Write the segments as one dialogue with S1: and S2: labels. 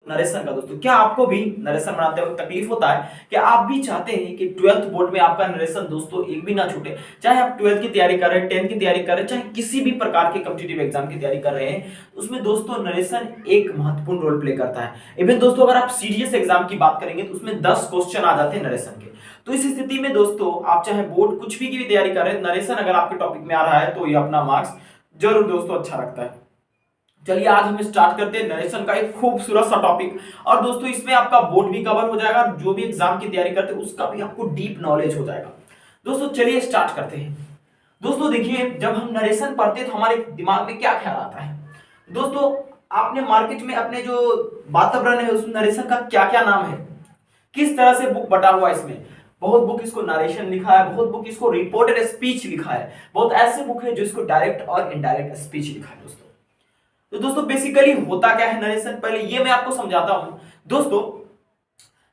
S1: Narration का दोस्तों, क्या आपको भी नरेशन बनाते वक्त तकलीफ होता है? क्या आप भी चाहते हैं कि 12th बोर्ड में आपका नरेशन दोस्तों एक भी ना छूटे? चाहे आप 12th की तैयारी कर रहे हैं, 10th की तैयारी कर रहे हैं, चाहे किसी भी प्रकार के कॉम्पिटिटिव एग्जाम की तैयारी कर रहे हैं, उसमें दोस्तों नरेशन एक महत्वपूर्ण रोल प्ले करता है। इवन दोस्तों अगर आप सीडीएस एग्जाम की बात करेंगे तो उसमें 10 क्वेश्चन आ जाते हैं नरेशन के। तो इस स्थिति में दोस्तों आप चाहे बोर्ड कुछ भी की भी तैयारी कर रहे हैं, नरेशन अगर आपके टॉपिक में आ रहा है तो ये अपना मार्क्स जरूर दोस्तों अच्छा रखता है। चलिए आज हम स्टार्ट करते हैं नरेशन का एक खूबसूरत सा टॉपिक। और दोस्तों इसमें आपका बोर्ड भी कवर हो जाएगा, जो भी एग्जाम की तैयारी करते हैं उसका भी आपको डीप नॉलेज हो जाएगा। दोस्तों चलिए स्टार्ट करते हैं। दोस्तों देखिए, जब हम नरेशन पढ़ते हैं तो हमारे दिमाग में क्या ख्याल आता है? दोस्तों आपने मार्केट में अपने जो वातावरण है उसमें नरेशन का क्या क्या नाम है, किस तरह से बुक बटा हुआ है इसमें? बहुत बुक इसको नरेशन लिखा है, बहुत बुक इसको रिपोर्टेड स्पीच लिखा है, बहुत ऐसे बुक है जो इसको डायरेक्ट और इनडायरेक्ट स्पीच लिखा है। दोस्तों तो दोस्तों बेसिकली होता क्या है नरेशन, पहले ये मैं आपको समझाता हूं। दोस्तों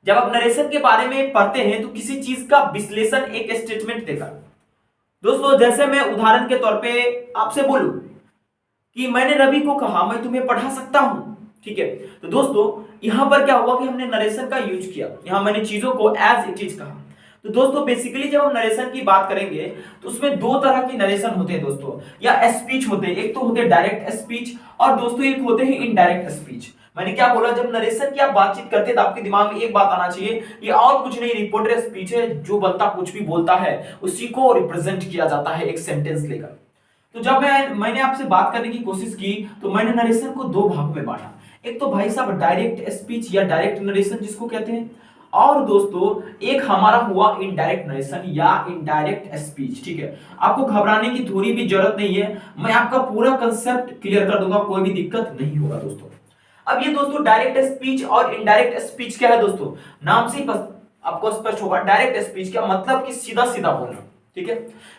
S1: जब आप नरेशन के बारे में पढ़ते हैं तो किसी चीज का विश्लेषण एक स्टेटमेंट देकर, दोस्तों जैसे मैं उदाहरण के तौर पे आपसे बोलूं कि मैंने रवि को कहा मैं तुम्हें पढ़ा सकता हूं, ठीक है? तो दोस्तों यहां पर क्या हुआ कि हमने नरेशन का यूज किया, यहां मैंने चीजों को एज इट इज कहा। तो दोस्तों बेसिकली जब हम नरेशन की बात करेंगे तो उसमें दो तरह की नरेशन होते हैं दोस्तों, या स्पीच होते हैं। एक तो होते हैं डायरेक्ट स्पीच और दोस्तों एक होते हैं इनडायरेक्ट स्पीच। मैंने क्या बोला, जब नरेशन की आप बातचीत करते हैं तो आपके दिमाग में एक बात आना चाहिए, ये और कुछ नहीं रिपोर्टेड स्पीच है, जो बनता कुछ भी बोलता है उसी को रिप्रेजेंट किया जाता है एक सेंटेंस लेकर। तो जब मैंने आपसे बात करने की कोशिश की तो मैंने नरेशन को दो भागों में बांटा। एक तो भाई साहब डायरेक्ट स्पीच या डायरेक्ट नरेशन जिसको कहते हैं, और दोस्तों एक हमारा हुआ इनडायरेक्ट नरेशन या इनडायरेक्ट स्पीच, ठीक है? आपको घबराने की थोड़ी भी जरूरत नहीं है, मैं आपका पूरा कंसेप्ट क्लियर कर दूंगा, कोई भी दिक्कत नहीं होगा दोस्तों। अब ये दोस्तों डायरेक्ट स्पीच और इनडायरेक्ट स्पीच क्या है दोस्तों, नाम से ही आपको स्पष्ट होगा। डायरेक्ट स्पीच का मतलब कि सीधा सीधा बोलना, ठीक है?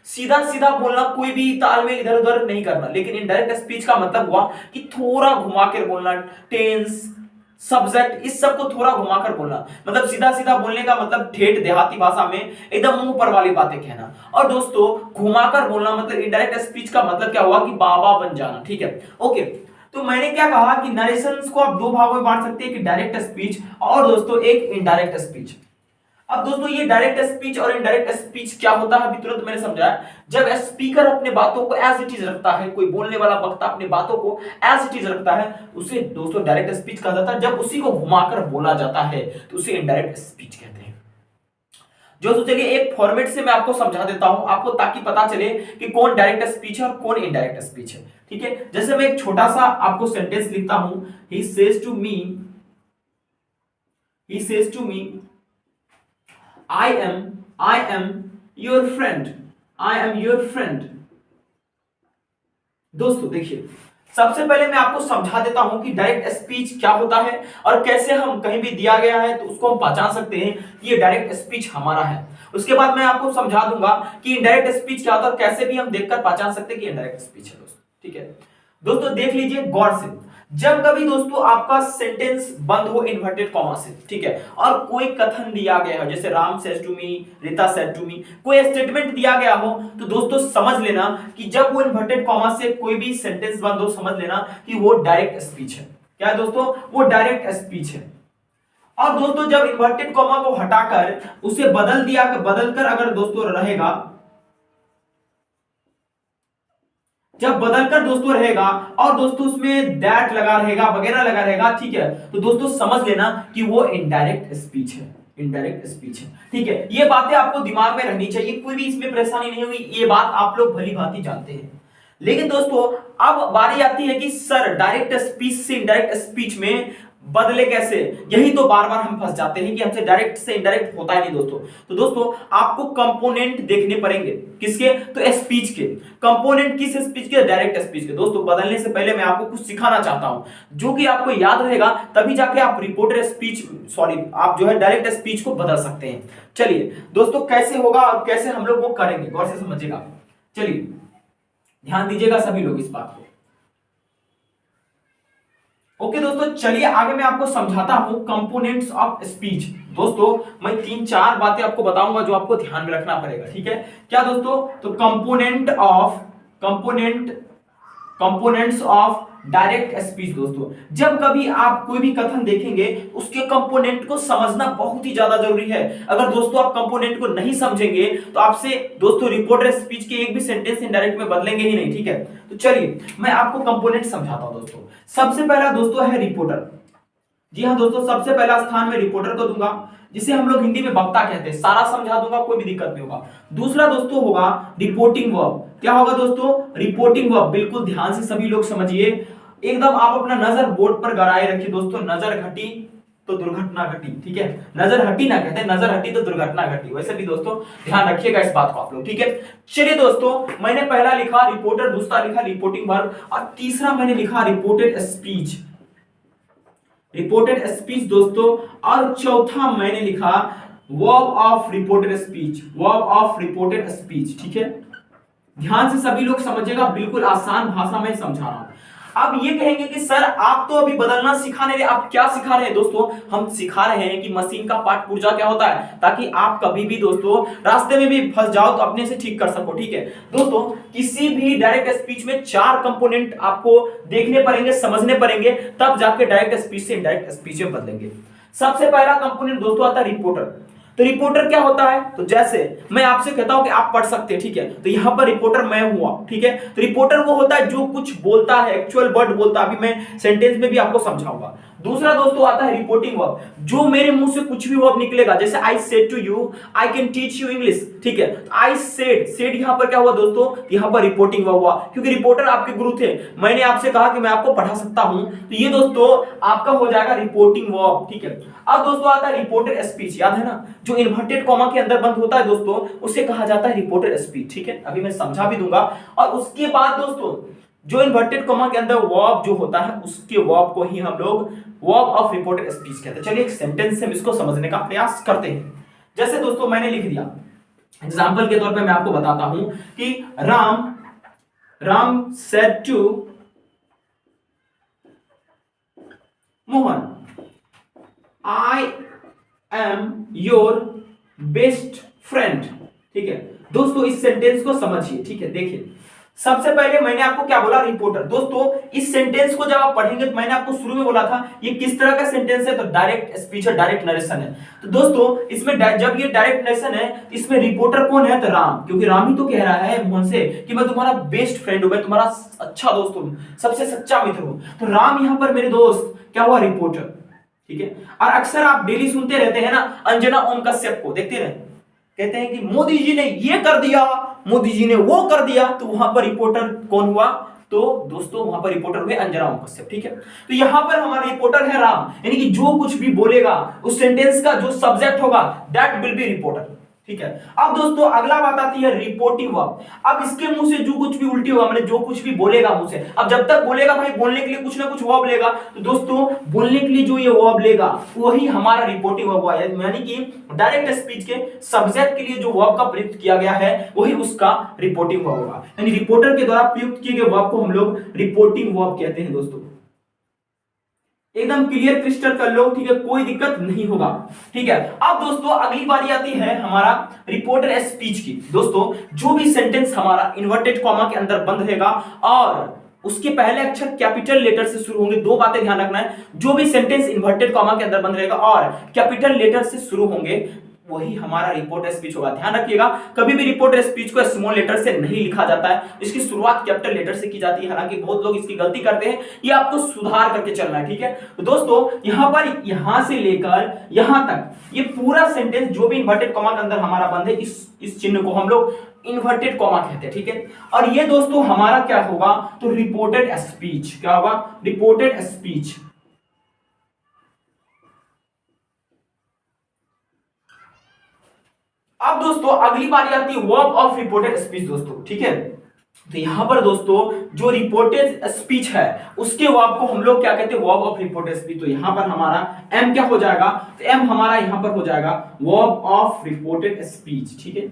S1: सीधा सीधा बोलना, कोई भी तालमेल इधर उधर नहीं करना। लेकिन इनडायरेक्ट स्पीच का मतलब हुआ कि थोड़ा घुमा कर बोलना, टेंस सब्जेक्ट इस सब को थोड़ा घुमाकर बोलना। मतलब सीधा सीधा बोलने का मतलब ठेठ देहाती भाषा में एकदम मुंह पर वाली बातें कहना। और दोस्तों घुमाकर बोलना मतलब इनडायरेक्ट स्पीच का मतलब क्या हुआ कि बाबा बन जाना, ठीक है? ओके, तो मैंने क्या कहा कि नरेशंस को आप दो भागों में बांट सकते हैं, कि डायरेक्ट स्पीच और दोस्तों एक इनडायरेक्ट स्पीच। अब दोस्तों ये डायरेक्ट स्पीच और इनडायरेक्ट स्पीच क्या होता है अभी तुरंत मैंने समझाया। जब स्पीकर अपने बातों को एज इट इज रखता है, कोई बोलने वाला वक्ता अपने बातों को एज इट इज रखता है, उसे दोस्तों डायरेक्ट स्पीच कहा जाता है। जब उसी को घुमाकर बोला जाता है तो उसे इनडायरेक्ट स्पीच कहते हैं। जो तो चलिए एक फॉर्मेट से मैं आपको समझा देता हूं आपको, ताकि पता चले कि कौन डायरेक्ट स्पीच है और कौन इनडायरेक्ट स्पीच है, ठीक है? जैसे मैं एक छोटा सा आपको सेंटेंस लिखता हूं, he says to me I am your friend. I am your friend. दोस्तों देखिए, सबसे पहले मैं आपको समझा देता हूं कि डायरेक्ट स्पीच क्या होता है और कैसे हम कहीं भी दिया गया है तो उसको हम पहचान सकते हैं कि ये डायरेक्ट स्पीच हमारा है। उसके बाद मैं आपको समझा दूंगा कि इनडायरेक्ट स्पीच क्या होता है और कैसे भी हम देखकर पहचान सकते हैं कि इनडायरेक्ट स्पीच है दोस्तों, ठीक है? दोस्तों देख लीजिए गौर से, जब कभी दोस्तों आपका सेंटेंस बंद हो इन्वर्टेड कॉमा से, ठीक है, और कोई कथन दिया गया हो, जैसे Ram said to me, Rita said to me, कोई स्टेटमेंट दिया गया हो, तो दोस्तों समझ लेना कि जब वो इन्वर्टेड कॉमा से कोई भी सेंटेंस बंद हो, समझ लेना कि वो डायरेक्ट स्पीच है। क्या है दोस्तों? वो डायरेक्ट स्पीच है। और दोस्तों जब इन्वर्टेड कॉमा को हटाकर उसे बदलकर अगर दोस्तों रहेगा, जब बदलकर दोस्तों रहेगा और दोस्तों उसमें दैट लगा रहेगा, वगैरह लगा रहेगा, ठीक है, तो दोस्तों समझ लेना कि वो इनडायरेक्ट स्पीच है, इनडायरेक्ट स्पीच है, ठीक है? ये बातें आपको दिमाग में रहनी चाहिए, कोई भी इसमें परेशानी नहीं होगी, ये बात आप लोग भली भांति जानते हैं। लेकिन दोस्तों अब बारी आती है कि सर डायरेक्ट स्पीच से इनडायरेक्ट स्पीच में बदले कैसे? यही तो बार बार हम फंस जाते हैं कि हमसे डायरेक्ट से इनडायरेक्ट होता ही नहीं दोस्तों। तो दोस्तों आपको कंपोनेंट देखने पड़ेंगे, किसके? तो स्पीच के कंपोनेंट। किस स्पीच के? डायरेक्ट स्पीच के। दोस्तों बदलने से पहले मैं आपको कुछ सिखाना चाहता हूं जो कि आपको याद रहेगा, तभी जाके आप रिपोर्टेड स्पीच आप जो है डायरेक्ट स्पीच को बदल सकते हैं। चलिए दोस्तों कैसे होगा और कैसे हम लोग वो करेंगे, गौर से समझिएगा। चलिए ध्यान दीजिएगा सभी लोग इस बात को। ओके दोस्तों चलिए आगे मैं आपको समझाता हूं कंपोनेंट्स ऑफ स्पीच। दोस्तों मैं 3-4 बातें आपको बताऊंगा जो आपको ध्यान में रखना पड़ेगा, ठीक है? क्या दोस्तों? तो कंपोनेंट्स ऑफ डायरेक्ट स्पीच दोस्तों, जब कभी आप कोई भी कथन देखेंगे उसके कंपोनेंट को समझना बहुत ही ज्यादा जरूरी है। अगर दोस्तों आप कंपोनेंट को नहीं समझेंगे तो आपसे दोस्तों रिपोर्टर स्पीच के एक भी सेंटेंस इनडायरेक्ट में बदलेंगे ही नहीं, ठीक है। तो चलिए मैं आपको कंपोनेंट समझाता हूं दोस्तों। सबसे पहला दोस्तों है रिपोर्टर। जी हाँ दोस्तों, सबसे पहला स्थान में रिपोर्टर को दूंगा, जिसे हम लोग हिंदी में वक्ता कहते हैं। सारा समझा दूंगा, कोई भी दिक्कत नहीं होगा। दूसरा दोस्तों होगा रिपोर्टिंग वर्ब। क्या होगा दोस्तों? Reporting verb. बिल्कुल ध्यान से सभी लोग समझिए, एकदम आप अपना नजर बोर्ड पर गड़ाए रखिए दोस्तों। नजर घटी तो दुर्घटना घटी, ठीक है। नजर हटी ना कहते हैं, नजर हटी तो दुर्घटना घटी। वैसे भी दोस्तों ध्यान रखिएगा इस बात को आप लोग, ठीक है। चलिए दोस्तों, मैंने पहला लिखा रिपोर्टर, दूसरा लिखा रिपोर्टिंग वर्ब और तीसरा मैंने लिखा रिपोर्टेड स्पीच। रिपोर्टेड स्पीच दोस्तों, और चौथा मैंने लिखा verb of reported speech. Verb of reported speech, ठीक है। ध्यान से सभी लोग समझिएगा, बिल्कुल आसान भाषा में समझा रहा हूं। अब ये कहेंगे कि सर आप तो अभी बदलना सिखा नहीं रहे, आप क्या सिखा रहे हैं? दोस्तों हम सिखा रहे हैं कि मशीन का पार्ट पुर्जा क्या होता है, ताकि आप कभी भी दोस्तों रास्ते में भी फंस जाओ तो अपने से ठीक कर सको, ठीक है। दोस्तों किसी भी डायरेक्ट स्पीच में 4 कंपोनेंट आपको देखने पड़ेंगे, समझने पड़ेंगे, तब जाके डायरेक्ट स्पीच से इनडायरेक्ट स्पीच में बदलेंगे। सबसे पहला कंपोनेंट दोस्तों आता है रिपोर्टर। तो रिपोर्टर क्या होता है? तो जैसे मैं आपसे कहता हूं कि आप पढ़ सकते हैं, ठीक है, तो यहां पर रिपोर्टर मैं हुआ, ठीक है। तो रिपोर्टर वो होता है जो कुछ बोलता है, एक्चुअल वर्ड बोलता है। अभी मैं सेंटेंस में भी आपको समझाऊंगा। दूसरा दोस्तों आता है रिपोर्टिंग वर्ब, जो मेरे मुंह से कुछ भी वर्ब निकलेगा, जैसे I said to you I can teach you English, ठीक है। आई सेड, सेड यहां पर क्या हुआ दोस्तों? यहां पर रिपोर्टिंग वर्ब हुआ, क्योंकि रिपोर्टर आपके गुरु थे, मैंने आपसे कहा कि मैं आपको पढ़ा सकता हूं, तो ये दोस्तों आपका हो जाएगा रिपोर्टिंग वर्ब, ठीक है। अब दोस्तों आता है रिपोर्टेड स्पीच, याद है ना, जो इन्वर्टेड कॉमा के अंदर बंद होता है दोस्तों, उसे कहा जाता है रिपोर्टेड स्पीच, ठीक है। अभी मैं समझा भी दूंगा। और उसके बाद दोस्तों जो इन्वर्टेड कॉमा के अंदर वर्ब जो होता है, उसके वर्ब को ही हम लोग वर्ब ऑफ रिपोर्टेड स्पीच कहते हैं। चलिए एक सेंटेंस से हम इसको समझने का प्रयास करते हैं। जैसे दोस्तों मैंने लिख दिया, एग्जांपल के तौर पे मैं आपको बताता हूं कि Ram said to Mohan I am your best friend, ठीक है। दोस्तों इस सेंटेंस को समझिए, ठीक है। देखिए सबसे पहले मैंने आपको क्या बोला? रिपोर्टर। दोस्तों इस सेंटेंस को जब आप पढ़ेंगे तो मैंने आपको शुरू में बोला था ये किस तरह का सेंटेंस है, तो डायरेक्ट स्पीच है, डायरेक्ट नरेशन है। तो दोस्तों इसमें जब ये डायरेक्ट नरेशन है, इसमें रिपोर्टर कौन है? तो राम, क्योंकि राम ही तो कह रहा है मोहन से कि मैं तुम्हारा बेस्ट फ्रेंड हूं, मैं तुम्हारा अच्छा दोस्त हूं, सबसे सच्चा मित्र हूं। तो राम यहां पर मेरे दोस्त क्या हुआ? रिपोर्टर, ठीक है। और अक्सर आप डेली सुनते रहते हैं ना अंजना ओम कश्यप को, देखते रहे, कहते हैं कि मोदी जी ने ये कर दिया, मोदी जी ने वो कर दिया, तो वहां पर रिपोर्टर कौन हुआ? तो दोस्तों वहां पर रिपोर्टर हुए अंजना ओम कश्यप, ठीक है। तो यहां पर हमारा रिपोर्टर है राम, यानी कि जो कुछ भी बोलेगा उस सेंटेंस का जो सब्जेक्ट होगा दैट विल बी रिपोर्टर, ठीक है। अब दोस्तों अगला बात आती है रिपोर्टिंग वर्ब। अब इसके मुंह से जो कुछ भी उल्टी होगा, मैंने जो कुछ भी बोलेगा मुंह से, अब जब तक बोलेगा भाई बोलने के लिए कुछ ना कुछ वर्ब लेगा, तो दोस्तों बोलने के लिए जो ये वर्ब लेगा वही हमारा रिपोर्टिंग वर्ब हुआ, यानी कि डायरेक्ट स्पीच के सब्जेक्ट के लिए जो वर्ब का प्रयुक्त किया गया है वही उसका रिपोर्टिंग वर्ब होगा। यानी रिपोर्टर के द्वारा प्रयुक्त किए गए वर्ब को हम लोग रिपोर्टिंग वर्ब कहते हैं दोस्तों। एकदम क्लियर क्रिस्टल कर लो, ठीक है, कोई दिक्कत नहीं होगा, ठीक है। अब दोस्तों अगली बारी आती है हमारा रिपोर्टर स्पीच की। दोस्तों जो भी सेंटेंस हमारा इन्वर्टेड कॉमा के अंदर बंद रहेगा और उसके पहले अक्षर कैपिटल लेटर से शुरू होंगे, दो बातें ध्यान रखना है, जो भी सेंटेंस इन्वर्टेड कॉमा के अंदर बंद रहेगा और कैपिटल लेटर से शुरू होंगे वही हमारा रिपोर्टर स्पीच होगा। ध्यान रखिएगा कभी भी रिपोर्टर स्पीच को स्मॉल लेटर से नहीं लिखा जाता है, इसकी शुरुआत कैपिटल लेटर से की जाती है। हालांकि बहुत लोग इसकी गलती करते हैं, ये आपको सुधार करके चलना है, ठीक है। तो दोस्तों यहां पर यहां से लेकर यहां तक ये पूरा सेंटेंस जो भी इन्वर्टेड कॉमा के अंदर हमारा बंद है, इस चिन्ह को हम लोग इन्वर्टेड कॉमा कहते हैं, ठीक है। और ये दोस्तों हमारा क्या होगा? तो रिपोर्टेड स्पीच। क्या होगा? Reported speech. अब दोस्तों अगली बारी आती है वर्ब ऑफ रिपोर्टेड स्पीच दोस्तों, ठीक है। तो यहां पर दोस्तों जो रिपोर्टेड स्पीच है उसके वर्ब को हम लोग क्या कहते हैं? Verb of reported speech. तो यहां पर हमारा एम क्या हो जाएगा? तो एम हमारा यहां पर हो जाएगा वर्ब ऑफ रिपोर्टेड स्पीच, ठीक है।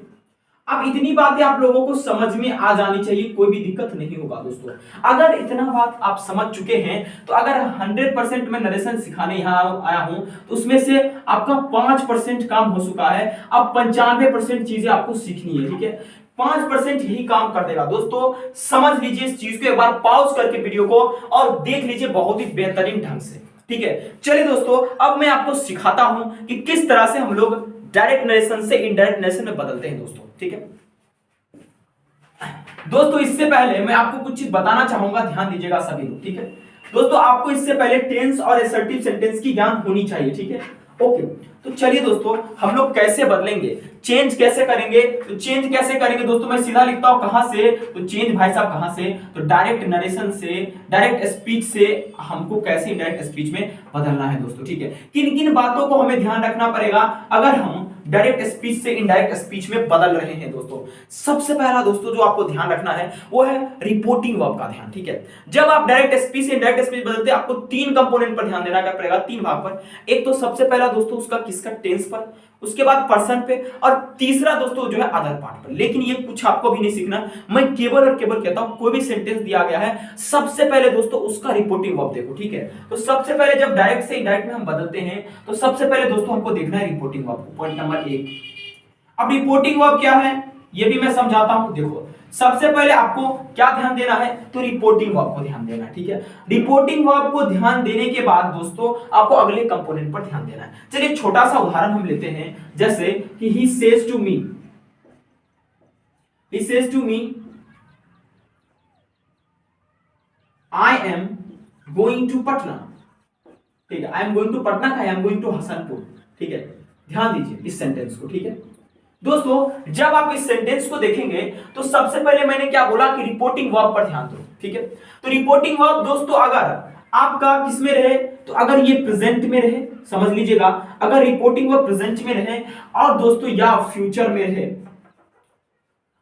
S1: अब इतनी बातें आप लोगों को समझ में आ जानी चाहिए, कोई भी दिक्कत नहीं होगा दोस्तों। अगर इतना बात आप समझ चुके हैं तो अगर 100% मैं नरेशन सिखाने यहाँ आया हूं तो उसमें से आपका 5% काम हो चुका है, अब 95% चीजें आपको सीखनी है, ठीक है। 5% यही काम कर देगा दोस्तों। समझ लीजिए इस चीज को, एक बार पॉज करके वीडियो को और देख लीजिए बहुत ही बेहतरीन ढंग से। ठीक है, चलिए दोस्तों अब मैं आपको सिखाता हूं कि किस तरह से हम लोग डायरेक्ट नरेशन से इनडायरेक्ट नरेशन में बदलते हैं दोस्तों। ठीक है दोस्तों, इससे पहले मैं आपको कुछ चीज बताना चाहूंगा, ध्यान दीजिएगा सभी लोग। ठीक है दोस्तों, आपको इससे पहले टेंस और असर्टिव सेंटेंस की ज्ञान होनी चाहिए। ठीक है, ओके, तो चलिए दोस्तों हम लोग कैसे बदलेंगे, चेंज कैसे करेंगे। तो चेंज कैसे करेंगे दोस्तों, मैं सीधा लिखता हूं कहां से, तो चेंज भाई साहब कहां से, तो डायरेक्ट नरेशन से, डायरेक्ट स्पीच से हमको कैसे इनडायरेक्ट स्पीच में बदलना है दोस्तों। ठीक है, किन किन बातों को हमें ध्यान रखना पड़ेगा अगर हम डायरेक्ट स्पीच से इनडायरेक्ट स्पीच में बदल रहे हैं दोस्तों। सबसे पहला दोस्तों जो आपको ध्यान रखना है वो है रिपोर्टिंग वर्ब का ध्यान। ठीक है, जब आप डायरेक्ट स्पीच से इनडायरेक्ट स्पीच बदलते हैं आपको 3 कंपोनेंट पर ध्यान देना पड़ेगा, 3 भाग पर। एक तो सबसे पहला दोस्तों उसका किसका, टेंस पर, उसके बाद पर्सन पे, और तीसरा दोस्तों जो है अदर पार्ट पर। लेकिन ये कुछ आपको भी नहीं सीखना, मैं केवल और केवल कहता हूं कोई भी सेंटेंस दिया गया है सबसे पहले दोस्तों उसका रिपोर्टिंग वर्ब देखो। ठीक है, तो सबसे पहले जब डायरेक्ट से इनडायरेक्ट में हम बदलते हैं तो सबसे पहले दोस्तों हमको देखना है रिपोर्टिंग वर्ब, पॉइंट नंबर 1। अब रिपोर्टिंग वर्ब क्या है ये भी मैं समझाता हूं। देखो सबसे पहले आपको क्या ध्यान देना है, तो रिपोर्टिंग वर्ब को ध्यान देना है। ठीक है, रिपोर्टिंग वर्ब को ध्यान देने के बाद दोस्तों आपको अगले कंपोनेंट पर ध्यान देना है। चलिए छोटा सा उदाहरण हम लेते हैं, जैसे कि he says to me, he says to me I am going to Patna. ठीक है, I am going to Patna का I am going to Hasanpur. ठीक है, ध्यान दीजिए इस सेंटेंस को। ठीक है दोस्तों, जब आप इस सेंटेंस को देखेंगे तो सबसे पहले मैंने क्या बोला कि रिपोर्टिंग वर्ब पर ध्यान दो। ठीक है, तो रिपोर्टिंग वर्ब दोस्तों अगर आपका किसमें रहे, तो अगर ये प्रेजेंट में रहे, समझ लीजिएगा, अगर रिपोर्टिंग वर्ब प्रेजेंट में रहे और दोस्तों या फ्यूचर में रहे,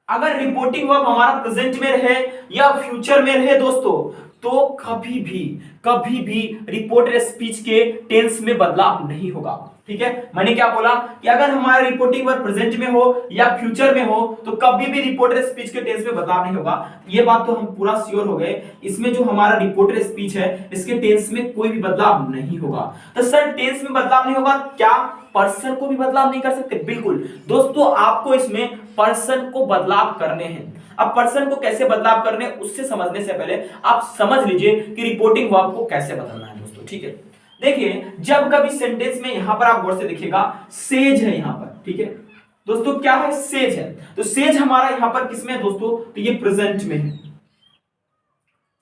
S1: अगर रिपोर्टिंग वर्ब हमारा प्रेजेंट में रहे या फ्यूचर में रहे दोस्तों, तो कभी भी रिपोर्टेड स्पीच के टेंस में बदलाव नहीं होगा। ठीक है, मैंने क्या बोला कि अगर हमारा रिपोर्टिंग वर्ब प्रेजेंट में हो या फ्यूचर में हो तो कभी भी रिपोर्टेड स्पीच के टेंस में बदलाव नहीं होगा। ये बात तो हम पूरा श्योर हो गए, इसमें जो हमारा रिपोर्टेड स्पीच है इसके टेंस में कोई भी बदलाव नहीं होगा। तो सर टेंस में बदलाव नहीं होगा, क्या पर्सन को भी बदलाव नहीं कर सकते? बिल्कुल दोस्तों, आपको इसमें पर्सन को बदलाव करने हैं। अब पर्सन को कैसे बदलाव करने उससे समझने से पहले आप समझ लीजिए कि रिपोर्टिंग वर्ब को कैसे बदलना है दोस्तों। ठीक है, देखिए जब कभी सेंटेंस में यहां पर आप गौर से देखिएगा सेज है यहां पर। ठीक है दोस्तों, क्या है, सेज है, तो सेज हमारा यहां पर किसमें है दोस्तों, तो ये प्रेजेंट में है,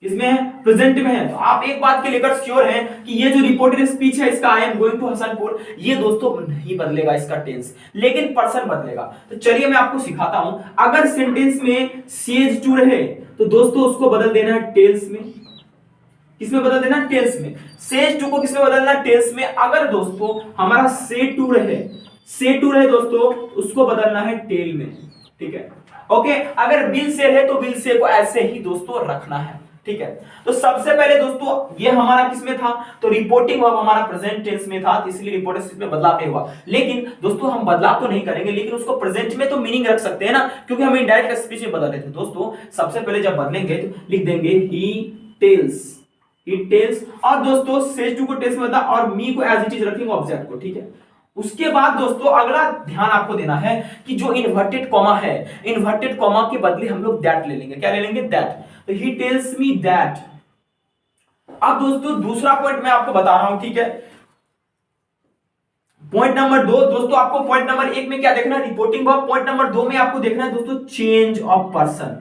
S1: इसमें है प्रेजेंट में है। तो आप एक बात के लेकर श्योर हैं कि ये जो रिपोर्टेड स्पीच है इसका I am going to Hasanpur, ये दोस्तों नहीं बदलेगा इसका टेंस, लेकिन पर्सन बदलेगा। तो चलिए मैं आपको सिखाता हूं, अगर सेंटेंस में सेज टू रहे तो दोस्तों उसको बदल देना है टेल्स में। किसमें बदल देना, टेल्स में। सेज टू को किसमें बदलना, टेल्स में। अगर दोस्तों हमारा से टू रहे दोस्तों उसको बदलना है टेल में। ठीक है, ओके, अगर बिल से है तो बिल से को ऐसे ही दोस्तों रखना है। ठीक है, तो सबसे पहले दोस्तों ये हमारा किसमें था, तो रिपोर्टिंग वर्ब हमारा प्रेजेंट टेंस में था, इसलिए रिपोर्टेड स्पीच में बदलाव नहीं हुआ। लेकिन दोस्तों हम बदलाव तो नहीं करेंगे, लेकिन उसको प्रेजेंट में तो मीनिंग रख सकते हैं ना, क्योंकि हम इनडायरेक्ट स्पीच में बदल रहे थे। दोस्तों सबसे पहले जब बदलेंगे तो लिख देंगे ही टेल्स, और दोस्तों सेज टू को टेल्स में बदला और मी को एज इट इज रखेंगे ऑब्जेक्ट को। ठीक है, उसके बाद दोस्तों अगला ध्यान आपको देना है कि जो इन्वर्टेड कॉमा है, इन्वर्टेड कॉमा के बदले हम लोग दैट ले लेंगे। क्या ले लेंगे, दैट। तो ही टेल्स मी दैट। अब दोस्तों दूसरा पॉइंट मैं आपको बता रहा हूं। ठीक है, पॉइंट नंबर 2 दोस्तों, आपको पॉइंट नंबर 1 में क्या देखना है, रिपोर्टिंग वर्ब। पॉइंट नंबर 2 में आपको देखना है दोस्तों change of person.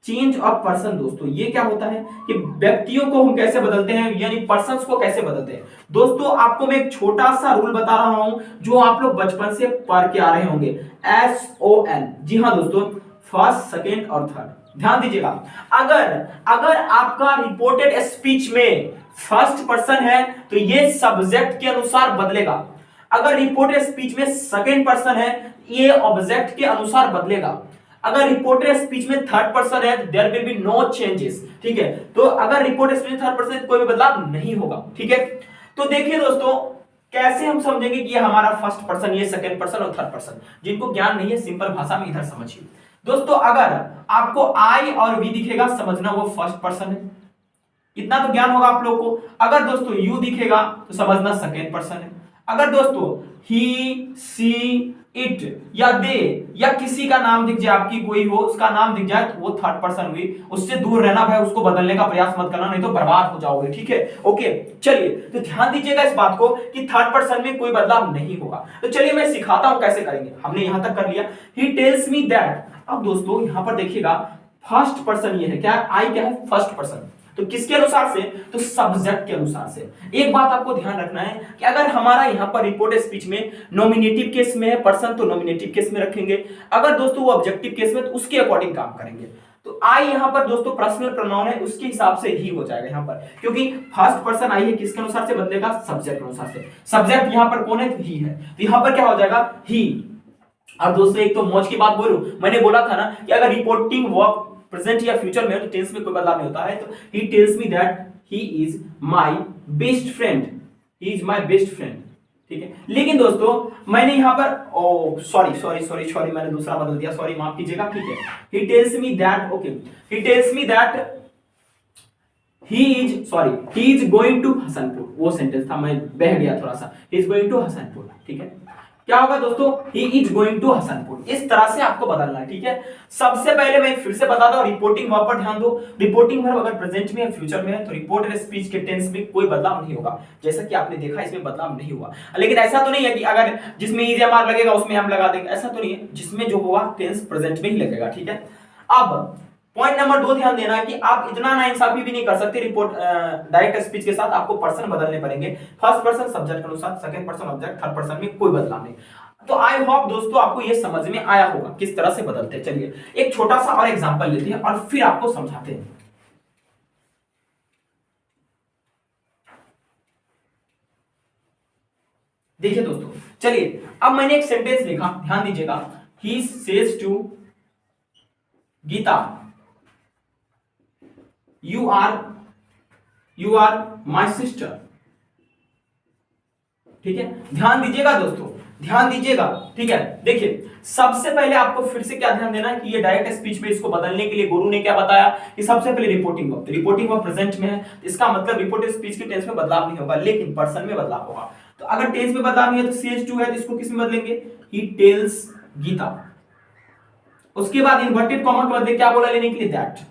S1: Change of person दोस्तों ये क्या होता है कि व्यक्तियों को हम कैसे बदलते हैं, यानी पर्सन्स को कैसे बदलते हैं। दोस्तों आपको मैं एक छोटा सा रूल बता रहा हूं जो आप लोग बचपन से पढ़ के आ रहे होंगे, SON। जी हां दोस्तों, फर्स्ट, सेकेंड और थर्ड। ध्यान दीजिएगा, अगर आपका रिपोर्टेड स्पीच में फर्स्ट पर्सन है तो ये सब्जेक्ट के अनुसार बदलेगा। अगर रिपोर्टेड स्पीच में सेकेंड पर्सन है ये ऑब्जेक्ट के अनुसार बदलेगा। अगर रिपोर्टेड स्पीच में थर्ड पर्सन है there will be no changes. ठीक है, तो अगर रिपोर्टेड स्पीच में थर्ड पर्सन कोई भी बदलाव नहीं होगा। ठीक है, तो देखिए दोस्तों कैसे हम समझेंगे कि ये हमारा फर्स्ट पर्सन, ये सेकंड पर्सन और थर्ड पर्सन। जिनको ज्ञान नहीं है सिंपल भाषा में इधर समझिए दोस्तों, अगर आपको आई और वी दिखेगा समझना वो फर्स्ट पर्सन है, इतना तो ज्ञान होगा आप लोगों को। अगर दोस्तों यू दिखेगा तो समझना सेकंड पर्सन है। अगर दोस्तों ही, सी, इट या दे या किसी का नाम दिख जाए, आपकी कोई हो उसका नाम दिख जाए, तो वो थर्ड पर्सन हुई, उससे दूर रहना भाई, उसको बदलने का प्रयास मत करना, नहीं तो बर्बाद हो जाओगे, ठीक है। ओके, चलिए तो ध्यान दीजिएगा इस बात को कि थर्ड पर्सन में कोई बदलाव नहीं होगा। तो चलिए मैं सिखाता हूं कैसे करेंगे। हमने यहां तक कर लिया, ही टेल्स मी दैट। अब दोस्तों यहां पर देखिएगा फर्स्ट पर्सन ये है, क्या आई क्या है, फर्स्ट पर्सन। तो किसके अनुसार से, तो सब्जेक्ट के अनुसार से। एक बात आपको ध्यान रखना है कि अगर हमारा यहां पर रिपोर्ट स्पीच में नॉमिनेटिव केस में है पर्सन, तो नॉमिनेटिव केस में रखेंगे। अगर दोस्तों वो ऑब्जेक्टिव केस में, तो उसके अकॉर्डिंग काम करेंगे। तो आई यहां पर दोस्तों पर्सनल प्रोनाउन है, उसके हिसाब से ही हो जाएगा यहां पर, क्योंकि फर्स्ट पर्सन आई है, किसके अनुसार से बदलेगा, सब्जेक्ट के अनुसार से। सब्जेक्ट यहां पर कौन है, तो ही है, तो यहां पर क्या हो जाएगा, ही। और दोस्तों एक तो मौज की बात बोलूं, मैंने बोला था ना कि अगर रिपोर्टिंग वर्ब प्रेजेंट या फ्यूचर में हो तो टेंस में कोई बदलाव नहीं होता है। तो ही tells me that he is my best friend, he is my best friend, ठीक है। लेकिन दोस्तों मैंने यहां पर सॉरी मैंने दूसरा बदल दिया, सॉरी माफ कीजिएगा, ठीक है। He tells me that, okay, he tells me that he is going to Hasanpur, वो सेंटेंस था, मैं बह गया थोड़ा सा, he is going to Hasanpur, ठीक है। क्या होगा दोस्तों, he is going to Hasanpur, इस तरह से आपको बदलना है, ठीक है। सबसे पहले मैं फिर से बता दूं, रिपोर्टिंग वर्ब पर ध्यान दो। रिपोर्टिंग वर्ब अगर प्रेजेंट में या फ्यूचर में है तो रिपोर्टेड स्पीच के टेंस में कोई बदलाव नहीं होगा, जैसा कि आपने देखा इसमें बदलाव नहीं हुआ। लेकिन ऐसा तो नहीं है कि अगर जिसमें इज एम आर लगेगा उसमें हम लगा देंगे, ऐसा तो नहीं है, जिसमें जो होगा टेंस प्रेजेंट में ही लगेगा, ठीक है। अब पॉइंट नंबर 2 ध्यान देना कि आप इतना नाइंसाफी भी नहीं कर सकते, रिपोर्ट डायरेक्ट स्पीच के साथ आपको पर्सन बदलने पड़ेंगे। फर्स्ट पर्सन सब्जेक्ट के अनुसार, second person object, third person में कोई बदलाव नहीं। तो आई होप दोस्तों आपको ये समझ में आया होगा किस तरह से बदलते हैं। चलिए एक छोटा सा और एग्जांपल लेते हैं और फिर आपको समझाते हैं। देखिए दोस्तों, चलिए अब मैंने एक सेंटेंस लिखा, ध्यान दीजिएगा, he says to Gita you are my sister, ठीक है। ध्यान दीजिएगा दोस्तों, ध्यान दीजिएगा, ठीक है। देखिए सबसे पहले आपको फिर से क्या ध्यान देना है कि ये डायरेक्ट स्पीच में इसको बदलने के लिए गुरु ने क्या बताया कि सबसे पहले रिपोर्टिंग वर्ब प्रेजेंट में है, इसका मतलब रिपोर्टेड स्पीच के टेंस में बदलाव नहीं होगा, लेकिन पर्सन में बदलाव होगा। तो अगर टेंस में बदलाव नहीं है तो CH2 है, तो इसको किस में बदलेंगे, ही टेल्स गीता। उसके बाद इन्वर्टेड कॉमा के बदले क्या बोला लेने के लिए, दैट,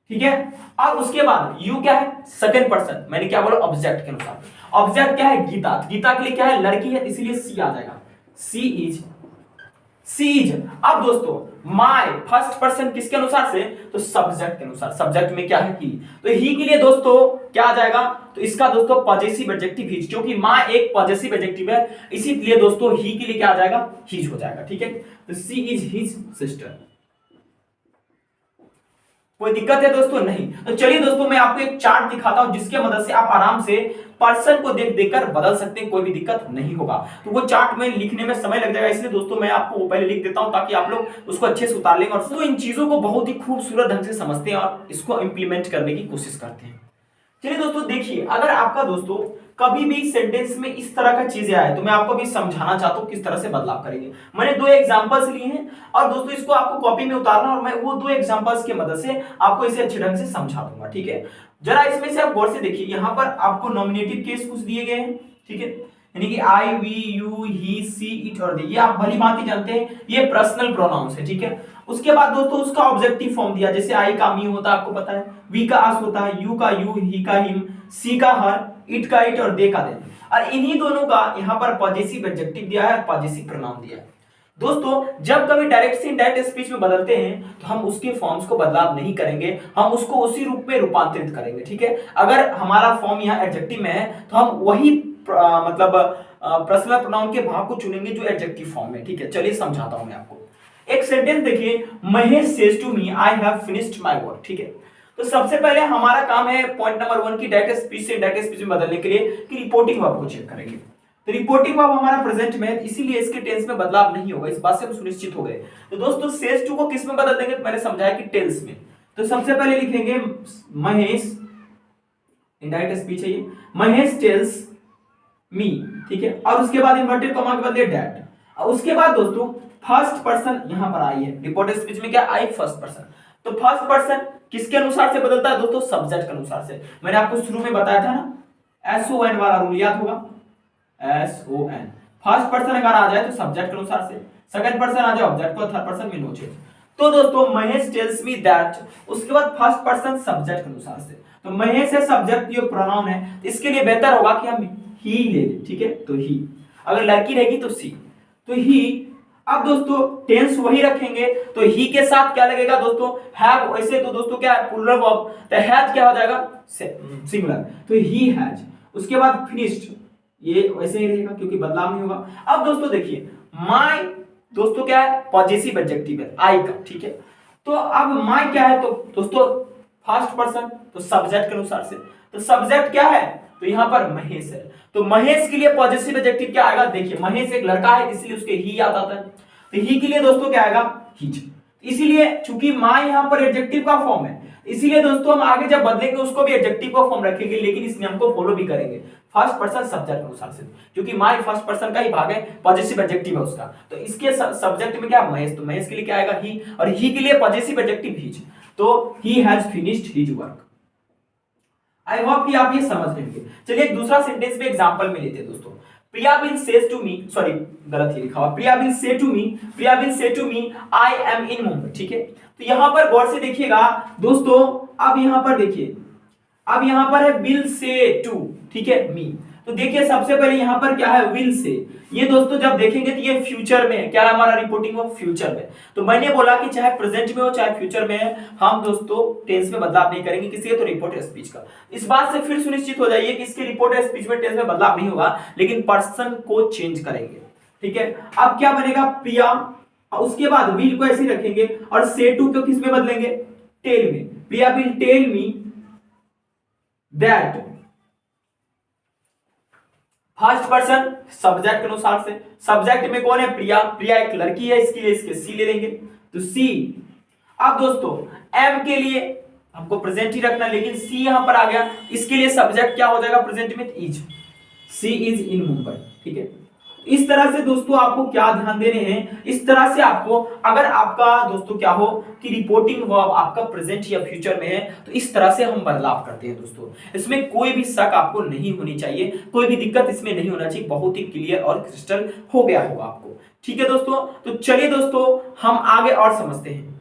S1: ठीक है। और उसके बाद यू क्या है, सेकंड पर्सन, मैंने क्या बोला, ऑब्जेक्ट के अनुसार। ऑब्जेक्ट क्या है, गीता, गीता के लिए क्या है, लड़की है, इसलिए सी आ जाएगा, सी इज। अब दोस्तों माय फर्स्ट पर्सन किसके अनुसार से, तो सब्जेक्ट के अनुसार। सब्जेक्ट में क्या है, ही, तो ही के लिए दोस्तों क्या आ जाएगा, तो इसका दोस्तों पॉजेसिव एडजेक्टिव हिज, क्योंकि मां एक पॉजेसिव एडजेक्टिव है, इसीलिए दोस्तों ही के लिए क्या आ जाएगा, हिज हो जाएगा, ठीक है। तो सी इज हिज सिस्टर। कोई दिक्कत है दोस्तों, नहीं। तो चलिए दोस्तों मैं आपको एक चार्ट दिखाता हूं जिसके मदद से आप आराम से पर्सन को देख देखकर बदल सकते हैं, कोई भी दिक्कत नहीं होगा। तो वो चार्ट में लिखने में समय लग जाएगा, इसलिए दोस्तों मैं आपको वो पहले लिख देता हूं ताकि आप लोग उसको अच्छे से उतार लेंगे और तो इन चीजों को बहुत ही खूबसूरत ढंग से समझते हैं और इसको इंप्लीमेंट करने की कोशिश करते हैं। चलिए दोस्तों देखिए, अगर आपका दोस्तों कभी भी सेंटेंस में इस तरह का चीजें आए तो मैं आपको भी समझाना चाहता हूं किस तरह से बदलाव करेंगे। मैंने 2 एग्जांपल्स लिए हैं और दोस्तों इसको आपको कॉपी में उतारना और मैं वो 2 एग्जांपल्स की मदद से आपको इसे अच्छे ढंग से समझा दूंगा, ठीक है। जरा इसमें से आप गौर से देखिए, यहां पर आपको नॉमिनेटिव केस कुछ दिए गए हैं, ठीक है, यानी कि I, we, you, he, she, it और दे, ये आप भली भांति जानते हैं ये पर्सनल प्रोनाउंस है, ठीक है। उसके बाद दोस्तों उसका ऑब्जेक्टिव फॉर्म दिया, जैसे आई का मी होता है आपको पता है, वी का अस होता है, यू का यू, ही का हिम, सी का हर, इट का इट और दे का दे। और इन्हीं दोनों का यहां पर पॉजेसिव एडजेक्टिव दिया है, पॉजेसिव प्रोनाउन दिया है। दोस्तों जब कभी डायरेक्ट से इनडायरेक्ट स्पीच में बदलते हैं तो हम उसके फॉर्म्स को बदलाव नहीं करेंगे, हम उसको उसी रूप में रूपांतरित करेंगे, ठीक है। अगर हमारा फॉर्म यहाँ एडजेक्टिव में है तो हम वही मतलब पर्सनल प्रोनाउन के भाग को चुनेंगे जो एडजेक्टिव फॉर्म में, ठीक है। चलिए समझाता हूं मैं आपको। एक सेंटेंस देखिए, Mahesh says to me I have finished my work, ठीक है। तो सबसे पहले हमारा काम है पॉइंट नंबर 1 की डायरेक्ट स्पीच से इनडायरेक्ट स्पीच में बदलने के लिए कि रिपोर्टिंग वर्ब को चेक करेंगे। तो रिपोर्टिंग वर्ब हमारा प्रेजेंट में है, इसीलिए इसके टेंस में बदलाव नहीं होगा, इस बात से हम सुनिश्चित हो गए। तो दोस्तों सेज टू को किस में बदल देंगे, तो मैंने समझाया कि टेल्स में। तो सबसे पहले लिखेंगे महेश, इनडायरेक्ट स्पीच है ये, महेश टेल्स मी, ठीक है। और उसके बाद इन्वर्टेड कॉमा के बदले डैट। और उसके बाद दोस्तों फर्स्ट पर्सन यहां पर आई है, रिपोर्टेड स्पीच में क्या आई, फर्स्ट पर्सन। तो फर्स्ट पर्सन किसके अनुसार से बदलता है दोस्तों, सब्जेक्ट के अनुसार से। मैंने आपको शुरू में बताया था ना, SON वाला रूल याद होगा, SON। फर्स्ट पर्सन अगर आ जाए तो सब्जेक्ट के अनुसार से, सेकंड पर्सन आ जाए ऑब्जेक्ट को, थर्ड पर्सन में नो चेंज। तो दोस्तों महेश टेल्स मी दैट, उसके बाद फर्स्ट पर्सन सब्जेक्ट के अनुसार से, तो महेश है सब्जेक्ट, ये प्रोनाउन है, तो इसके लिए बेहतर होगा कि हम ही ले लें, ठीक है। तो ही, अगर लड़की रहेगी तो सी, तो ही। अब दोस्तों टेंस वही रखेंगे, तो ही के साथ क्या लगेगा दोस्तों, हैव। वैसे तो दोस्तों क्या है, प्लूरल वर्ब, तो हैज क्या हो जाएगा, सिंगुलर, तो ही हैज। उसके बाद फिनिश्ड, ये वैसे ही रहेगा क्योंकि बदलाव नहीं होगा। अब दोस्तों देखिए माय, दोस्तों क्या है, पॉजेसिव एडजेक्टिव है आई का, ठीक है। तो अब माय क्या है, तो दोस्तों फर्स्ट पर्सन, तो सब्जेक्ट के अनुसार से, तो सब्जेक्ट क्या है, तो यहां पर महेश है, तो महेश के लिए पॉजेसिव एडजेक्टिव क्या आएगा, देखिए महेश एक लड़का है इसलिए उसके ही याद आता है, तो ही के लिए दोस्तों क्या आएगा, हिज। इसीलिए चूंकि माय यहां पर एडजेक्टिव का फॉर्म है, इसीलिए दोस्तों हम आगे जब बदलेंगे उसको भी एडजेक्टिव का फॉर्म रखेंगे, लेकिन इस नियम को फॉलो भी करेंगे फर्स्ट पर्सन सब्जेक्ट के अनुसार से, क्योंकि माय फर्स्ट पर्सन का ही भाग है, पॉजेसिव एडजेक्टिव है उसका, तो इसके सब्जेक्ट में क्या महेश, तो महेश के लिए क्या आएगा ही, और ही के लिए पॉजेसिव एडजेक्टिव हिज, तो he has finished his work. I hope कि आप ये समझ लेंगे। चलिए एक दूसरा सेंटेंस में एग्जांपल में लेते हैं दोस्तों। Priya will says to me, sorry गलत ही लिखा हुआ, Priya will say to me, Priya will say to me I am in Mumbai, ठीक है। तो यहां पर गौर से देखिएगा दोस्तों, अब यहां पर देखिए, अब यहां पर है विल से टू, ठीक है, मी। तो देखिए सबसे पहले यहां पर क्या है, विल से, ये दोस्तों जब देखेंगे तो ये फ्यूचर में है, क्या है हमारा रिपोर्टिंग वो फ्यूचर में, तो मैंने बोला कि चाहे प्रेजेंट में हो चाहे फ्यूचर में है, हम दोस्तों टेंस में बदलाव नहीं करेंगे किसी तो रिपोर्टेड स्पीच का। इस बात से फिर सुनिश्चित हो जाइए कि इसके रिपोर्टेड स्पीच में टेंस में बदलाव नहीं होगा, लेकिन पर्सन को चेंज करेंगे, ठीक है। अब क्या बनेगा, प्रिया, उसके बाद विल को ऐसे ही रखेंगे, और से टू को किस में बदलेंगे, टेल में, Priya will tell me that, first person subject के अनुसार से, सब्जेक्ट में कौन है, प्रिया, प्रिया एक लड़की है इसके लिए इसके सी ले लेंगे, तो सी। अब दोस्तों एम के लिए हमको प्रेजेंट ही रखना, लेकिन सी यहां पर आ गया, इसके लिए सब्जेक्ट क्या हो जाएगा प्रेजेंट में, is, she is in Mumbai, ठीक है। इस तरह से दोस्तों आपको क्या ध्यान देने हैं, इस तरह से आपको, अगर आपका दोस्तों क्या हो कि रिपोर्टिंग वर्ब आपका प्रेजेंट या फ्यूचर में है, तो इस तरह से हम बदलाव करते हैं दोस्तों। इसमें कोई भी शक आपको नहीं होनी चाहिए, कोई भी दिक्कत इसमें नहीं होना चाहिए, बहुत ही क्लियर और क्रिस्टल हो गया होगा आपको, ठीक है दोस्तों। तो चलिए दोस्तों हम आगे और समझते हैं।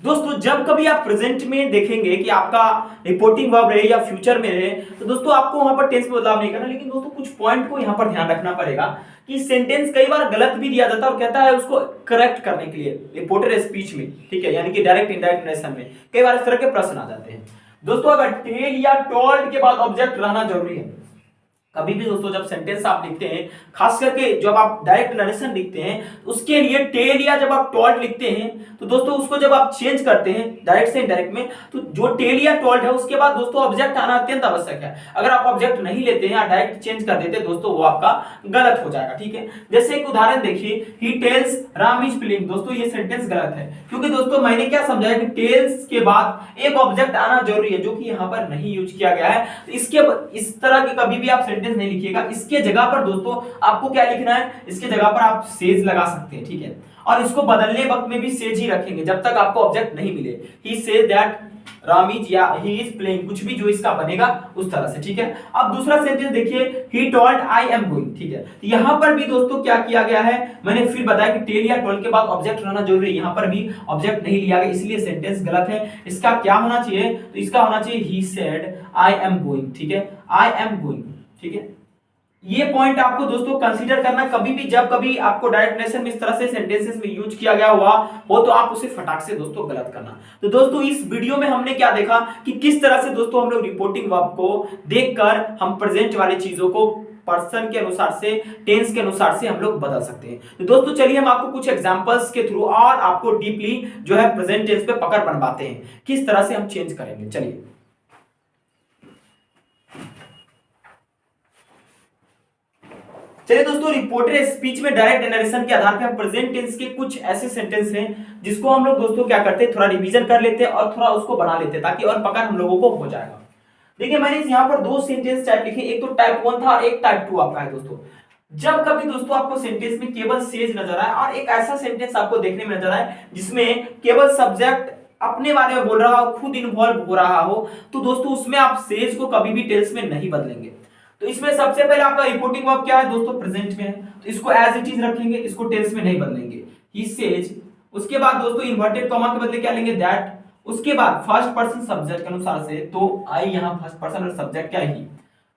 S1: दोस्तों जब कभी आप प्रेजेंट में देखेंगे कि आपका रिपोर्टिंग वर्ब रहे या फ्यूचर में रहे, तो दोस्तों आपको वहां पर टेंस में बदलाव नहीं करना, लेकिन दोस्तों कुछ पॉइंट को यहां पर ध्यान रखना पड़ेगा कि सेंटेंस कई बार गलत भी दिया जाता है और कहता है उसको करेक्ट करने के लिए रिपोर्टेड स्पीच में, ठीक है, यानी कि डायरेक्ट इनडायरेक्ट नरेशन में कई बार इस तरह के प्रश्न आ जाते हैं दोस्तों। अगर टेल या टोल्ड के बाद ऑब्जेक्ट रहना जरूरी है, कभी भी दोस्तों जब सेंटेंस आप लिखते हैं, खास करके जब आप डायरेक्ट नरेशन लिखते हैं, उसके लिए टेल या जब आप टोल्ड लिखते हैं, तो दोस्तों उसको जब आप चेंज करते हैं डायरेक्ट से इनडायरेक्ट में, तो जो टेल या टोल्ड है उसके बाद दोस्तों ऑब्जेक्ट आना अत्यंत आवश्यक है। अगर आप ऑब्जेक्ट नहीं लेते हैं या डायरेक्ट चेंज कर देते हैं दोस्तों, वो आपका गलत हो जाएगा, ठीक है। जैसे एक उदाहरण देखिए, he tells Ram is playing, दोस्तों ये सेंटेंस गलत है, क्योंकि दोस्तों मैंने क्या समझाया कि टेल्स के बाद एक ऑब्जेक्ट आना जरूरी है, जो कि यहाँ पर नहीं यूज किया गया है। तो इसके इस तरह के कभी भी आप सेंटेंस नहीं लिखिएगा, इसके जगह पर दोस्तों आपको क्या लिखना है, इसके जगह पर आप सेज लगा सकते हैं, ठीक है। और इसको बदलने वक्त में भी सेज ही रखेंगे जब तक आपको ऑब्जेक्ट नहीं मिले। He says that Ram is या ही इज प्लेइंग, कुछ भी जो इसका बनेगा उस तरह से, ठीक है। अब दूसरा सेंटेंस देखिए, he told I am going, ठीक है। यहां पर भी दोस्तों क्या किया गया है, मैंने फिर बताया कि टेल या टोल्ड के बाद ऑब्जेक्ट रहना जरूरी है, यहां पर भी ऑब्जेक्ट नहीं लिया गया, इसलिए सेंटेंस गलत है। इसका क्या होना चाहिए, तो इसका होना चाहिए he said I am going, ठीक है, आई एम गोइंग, ठीक है। ये पॉइंट आपको दोस्तों कंसीडर करना, कभी भी जब कभी आपको डायरेक्ट नरेशन में इस तरह से सेंटेंसेस में यूज किया गया हुआ हो, तो आप उसे फटाक से दोस्तों गलत करना। तो दोस्तों इस वीडियो में हमने क्या देखा कि किस तरह से दोस्तों हम लोग रिपोर्टिंग वर्ब को देखकर हम प्रेजेंट वाली चीजों को पर्सन के अनुसार से, टेंस के अनुसार से हम लोग बदल सकते हैं। तो दोस्तों चलिए हम आपको कुछ एग्जांपल्स के थ्रू और आपको डीपली जो है प्रेजेंट टेंस पे पकड़ बनवाते हैं, किस तरह से हम चेंज करेंगे। चलिए दोस्तों, रिपोर्टेड स्पीच में डायरेक्ट नरेशन के आधार पर हम प्रेजेंट टेंस के कुछ ऐसे सेंटेंस हैं जिसको हम लोग दोस्तों क्या करते हैं, थोड़ा रिवीजन कर लेते हैं और थोड़ा उसको बना लेते हैं, ताकि और पकड़ हम लोगों को हो जाएगा। देखिए मैंने यहाँ पर दो सेंटेंस टाइप लिखे, एक तो टाइप 1 था और एक टाइप 2 आपका है दोस्तों। जब कभी दोस्तों आपको सेंटेंस में केवल सेज नजर आए और एक ऐसा सेंटेंस आपको देखने में नजर आए जिसमें केवल सब्जेक्ट अपने बारे में बोल रहा हो, खुद इन्वॉल्व हो रहा हो, तो दोस्तों उसमें आप सेज को कभी भी टेल्स में नहीं बदलेंगे। तो इसमें सबसे पहले आपका रिपोर्टिंग वर्ब क्या है दोस्तों, प्रेजेंट में है, तो इसको एज इट इज रखेंगे, इसको टेंस में नहीं बदलेंगे, ही सेज। उसके बाद दोस्तों इन्वर्टेड कॉमा के बदले क्या लेंगे, दैट। उसके बाद फर्स्ट पर्सन सब्जेक्ट के अनुसार से, तो आई यहाँ फर्स्ट पर्सन और सब्जेक्ट क्या है, ही,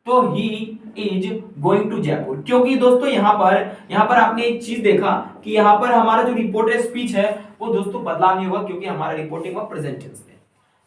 S1: तो he is going to Jaipur. क्योंकि दोस्तों यहाँ पर आपने एक चीज देखा कि यहाँ पर हमारा जो रिपोर्टेड स्पीच है वो दोस्तों बदलाव नहीं होगा, क्योंकि हमारा रिपोर्टिंग वर्ब प्रेजेंट टेंस में।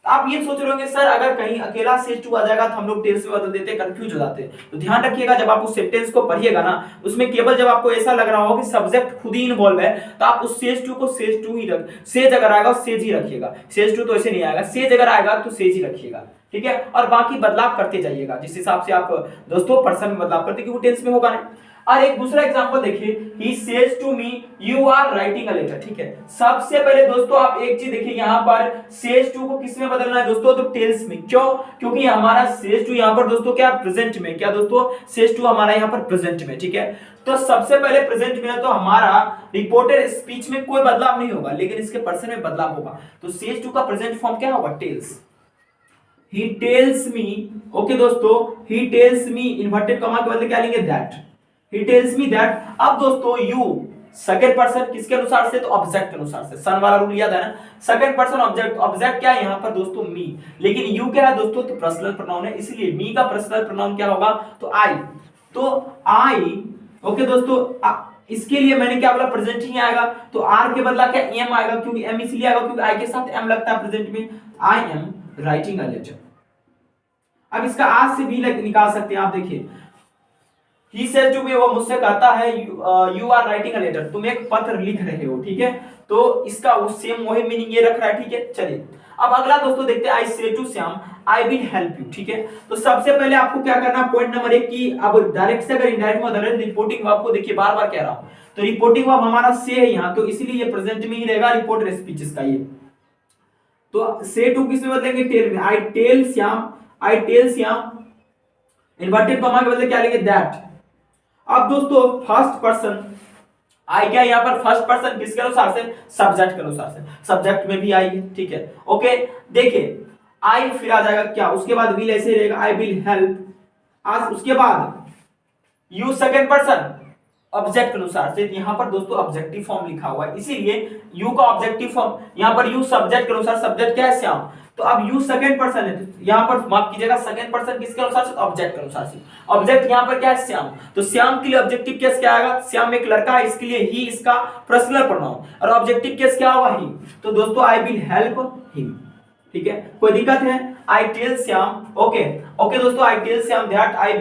S1: आप ये सोच रहे होंगे सर अगर कहीं अकेला सेज टू आ जाएगा तो हम लोग टेंस में बदल देते, कंफ्यूज हो जाते। तो ध्यान रखिएगा जब आप उस सेंटेंस को पढ़िएगा ना, उसमें केवल जब आपको ऐसा लग रहा हो कि सब्जेक्ट खुद ही इन्वॉल्व है, तो आप उस सेज टू को सेज टू ही रख, सेज अगर आएगा सेज ही रखिएगा, सेज टू तो ऐसे नहीं आएगा, सेज अगर आएगा तो सेज ही रखिएगा, ठीक है। और बाकी बदलाव करते जाइएगा जिस हिसाब से आप दोस्तों पर्सन में बदलाव करते, क्योंकि टेंस में होगा नहीं। और एक दूसरा एग्जांपल देखिए, he says to me you are writing a letter, ठीक है। सबसे पहले दोस्तों आप एक चीज देखिए, यहाँ पर says to को किस में बदलना है दोस्तों, तो टेंस में। क्यों, क्योंकि हमारा says to यहाँ पर दोस्तों क्या प्रेजेंट में, क्या दोस्तों says to हमारा यहाँ पर प्रेजेंट में, ठीक है। तो सबसे पहले प्रेजेंट में है, तो हमारा रिपोर्टेड स्पीच में कोई बदलाव नहीं होगा, लेकिन इसके पर्सन में बदलाव होगा। तो says to का प्रेजेंट फॉर्म क्या होगा, tells. he tells me, okay दोस्तों, he tells me inverted comma के बदले क्या लेंगे, that। He tells me that। अब दोस्तों you सेकंड पर्सन किसके अनुसार से, तो ऑब्जेक्ट के अनुसार से, सन वाला रूल याद है ना, सेकंड पर्सन ऑब्जेक्ट, ऑब्जेक्ट क्या है यहाँ पर दोस्तों, मी, लेकिन you क्या है दोस्तों, तो पर्सनल प्रोनाउन है, इसलिए मी का पर्सनल प्रोनाउन क्या होगा, तो I। तो I, ओके दोस्तों, इसके लिए मैंने क्या बोला, प्रेजेंट ही आएगा, तो आर के बदला क्या एम आएगा, क्योंकि एम इसलिए आएगा क्योंकि आई के साथ एम लगता है प्रेजेंट में। I am writing a letter. अब इसका आज से भी निकाल सकते हैं आप, देखिए He says to me, वो मुझसे कहता है you are writing a letter, तुम एक पत्र लिख रहे हो, ठीक है। तो इसका वो सेम वही मीनिंग ये रख रहा है, ठीक है। चलिए अब अगला दोस्तों देखते हैं, I say to Shyam I will help you, ठीक है। तो सबसे पहले आपको क्या करना, पॉइंट नंबर 1 की अब डायरेक्ट से अगर इनडायरेक्ट में बदल रिपोर्टिंग वर्ब को देखिए, बार बार कह रहा हूं, तो रिपोर्टिंग वर्ब हमारा से है यहाँ, तो इसीलिए ये प्रेजेंट में ही रहेगा रिपोर्टेड स्पीचेस का ये। तो से टू किस में बदलेंगे, टेल में। I tell Shyam inverted comma के बदले क्या लेंगे, दैट। अब दोस्तों फर्स्ट पर्सन आई क्या यहाँ पर, फर्स्ट पर्सन किसके अनुसार से, सब्जेक्ट के अनुसार से, सब्जेक्ट में भी आई है, ठीक है। ओके देखिए आई फिर आ जाएगा क्या, उसके बाद विल ऐसे रहेगा, आई विल हेल्प। आज उसके बाद यू सेकंड पर्सन ऑब्जेक्ट के अनुसार से, यहाँ पर दोस्तों ऑब्जेक्टिव फॉर्म लिखा हुआ है, इसीलिए यू का ऑब्जेक्टिव फॉर्म, यहाँ पर यू सब्जेक्ट के अनुसार, सब्जेक्ट क्या है, श्याम, तो अब यू सेकंड पर्सन है, तो यहाँ पर माफ कीजिएगा सेकंड पर्सन किसके अनुसार से, ऑब्जेक्ट के अनुसार से, ऑब्जेक्ट यहाँ पर क्या है, श्याम, तो श्याम के लिए ऑब्जेक्टिव केस क्या आएगा, श्याम एक लड़का है इसके लिए ही इसका पर्सनल प्रोनाउन, और ऑब्जेक्टिव केस क्या होगा, ही। तो दोस्तों आई विल हेल्प हिम, ठीक है। कोई दिक्कत है, आई टेल श्याम, ओके दोस्तों, I tell Shyam that I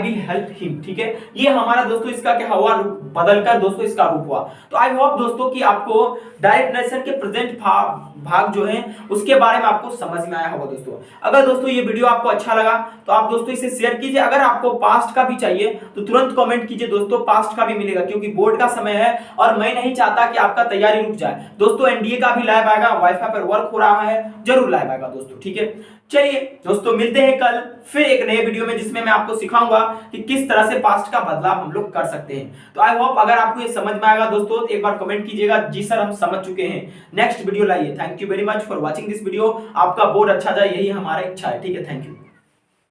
S1: will help him, ठीक है। ये हमारा दोस्तों इसका क्या हुआ, बदलकर दोस्तों इसका रूप हुआ। तो आई होप दोस्तों कि आपको डायरेक्ट नरेशन के प्रेजेंट भाग जो है उसके बारे में आपको समझ में आया होगा दोस्तों। अगर दोस्तों ये वीडियो आपको अच्छा लगा तो आप दोस्तों इसे शेयर कीजिए। अगर आपको पास्ट का भी चाहिए तो तुरंत कमेंट कीजिए दोस्तों, पास्ट का भी मिलेगा, क्योंकि बोर्ड का समय है और मैं नहीं चाहता कि आपका तैयारी रुक जाए। दोस्तों एनडीए का भी लाइव आएगा, वाईफाई पर वर्क हो रहा है, जरूर लाइव आएगा दोस्तों, ठीक है। चलिए दोस्तों मिलते हैं कल फिर एक नए वीडियो में, जिसमें मैं आपको सिखाऊंगा कि किस तरह से पास्ट का बदलाव हम लोग कर सकते हैं। तो आई होप अगर आपको ये समझ में आएगा दोस्तों तो एक बार कमेंट कीजिएगा, जी सर हम समझ चुके हैं, नेक्स्ट वीडियो लाइए। Thank you very much for watching this video. आपका बोर्ड अच्छा जाए यही हमारा इच्छा है, ठीक है। Thank you.